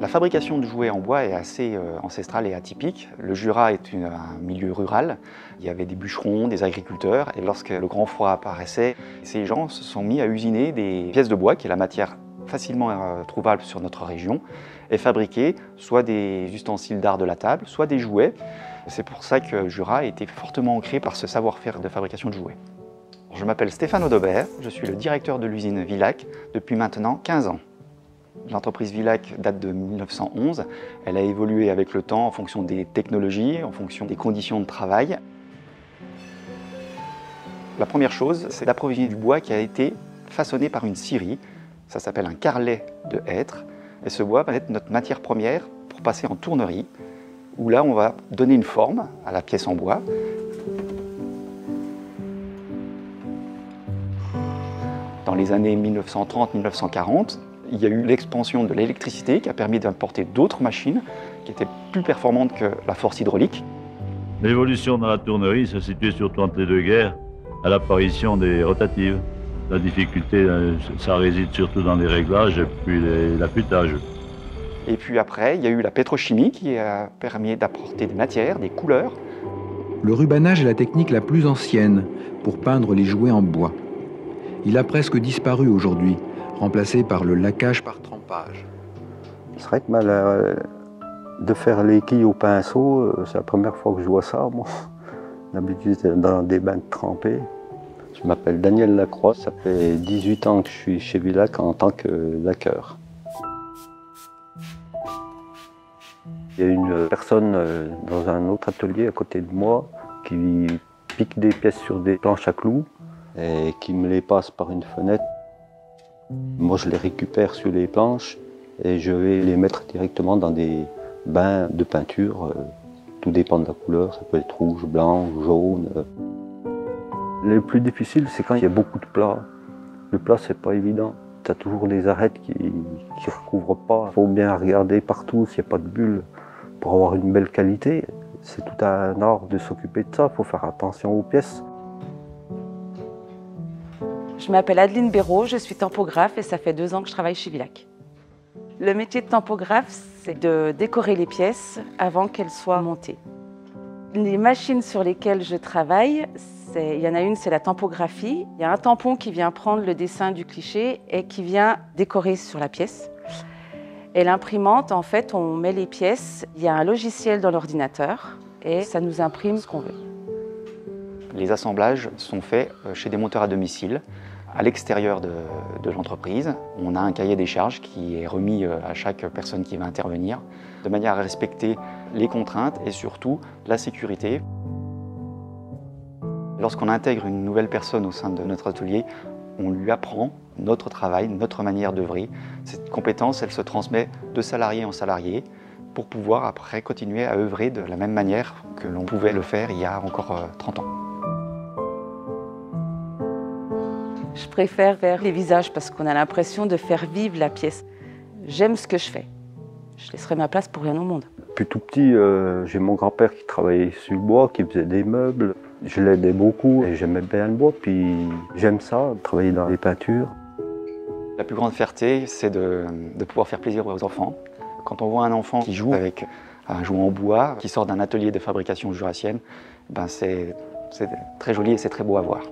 La fabrication de jouets en bois est assez ancestrale et atypique. Le Jura est un milieu rural. Il y avait des bûcherons, des agriculteurs, et lorsque le grand froid apparaissait, ces gens se sont mis à usiner des pièces de bois, qui est la matière facilement trouvable sur notre région, et fabriquer soit des ustensiles d'art de la table, soit des jouets. C'est pour ça que Jura a été fortement ancré par ce savoir-faire de fabrication de jouets. Je m'appelle Stéphane Audobert, je suis le directeur de l'usine Villac depuis maintenant 15 ans. L'entreprise Villac date de 1911. Elle a évolué avec le temps en fonction des technologies, en fonction des conditions de travail. La première chose, c'est d'approvisionner du bois qui a été façonné par une scierie. Ça s'appelle un carrelet de hêtre. Et ce bois va être notre matière première pour passer en tournerie, où là, on va donner une forme à la pièce en bois. Dans les années 1930-1940, il y a eu l'expansion de l'électricité qui a permis d'importer d'autres machines qui étaient plus performantes que la force hydraulique. L'évolution dans la tournerie se situe surtout entre les deux guerres, à l'apparition des rotatives. La difficulté, ça réside surtout dans les réglages et puis l'affûtage. Et puis après, il y a eu la pétrochimie qui a permis d'apporter des matières, des couleurs. Le rubanage est la technique la plus ancienne pour peindre les jouets en bois. Il a presque disparu aujourd'hui, remplacé par le laquage par trempage. C'est vrai que de faire les quilles au pinceau, c'est la première fois que je vois ça, moi. D'habitude, c'est dans des bains trempés. Je m'appelle Daniel Lacroix, ça fait 18 ans que je suis chez Villac en tant que laqueur. Il y a une personne dans un autre atelier à côté de moi qui pique des pièces sur des planches à clous et qui me les passe par une fenêtre. Moi, je les récupère sur les planches et je vais les mettre directement dans des bains de peinture. Tout dépend de la couleur, ça peut être rouge, blanc, jaune. Le plus difficile, c'est quand il y a beaucoup de plats. Le plat, c'est pas évident. Tu as toujours des arêtes qui ne recouvrent pas. Il faut bien regarder partout s'il n'y a pas de bulles pour avoir une belle qualité. C'est tout un art de s'occuper de ça. Il faut faire attention aux pièces. Je m'appelle Adeline Béraud, je suis tampographe et ça fait 2 ans que je travaille chez Villac. Le métier de tampographe, c'est de décorer les pièces avant qu'elles soient montées. Les machines sur lesquelles je travaille, il y en a une, c'est la tampographie. Il y a un tampon qui vient prendre le dessin du cliché et qui vient décorer sur la pièce. Et l'imprimante, en fait, on met les pièces, il y a un logiciel dans l'ordinateur et ça nous imprime ce qu'on veut. Les assemblages sont faits chez des monteurs à domicile, à l'extérieur de l'entreprise. On a un cahier des charges qui est remis à chaque personne qui va intervenir, de manière à respecter les contraintes et surtout la sécurité. Lorsqu'on intègre une nouvelle personne au sein de notre atelier, on lui apprend notre travail, notre manière d'œuvrer. Cette compétence, elle se transmet de salarié en salarié pour pouvoir après continuer à œuvrer de la même manière que l'on pouvait le faire il y a encore 30 ans. Je préfère faire les visages parce qu'on a l'impression de faire vivre la pièce. J'aime ce que je fais. Je laisserai ma place pour rien au monde. Depuis tout petit, j'ai mon grand-père qui travaillait sur le bois, qui faisait des meubles. Je l'aidais beaucoup et j'aimais bien le bois, puis j'aime ça, travailler dans les peintures. La plus grande fierté, c'est de pouvoir faire plaisir aux enfants. Quand on voit un enfant qui joue avec un jouet en bois, qui sort d'un atelier de fabrication jurassienne, c'est très joli et c'est très beau à voir.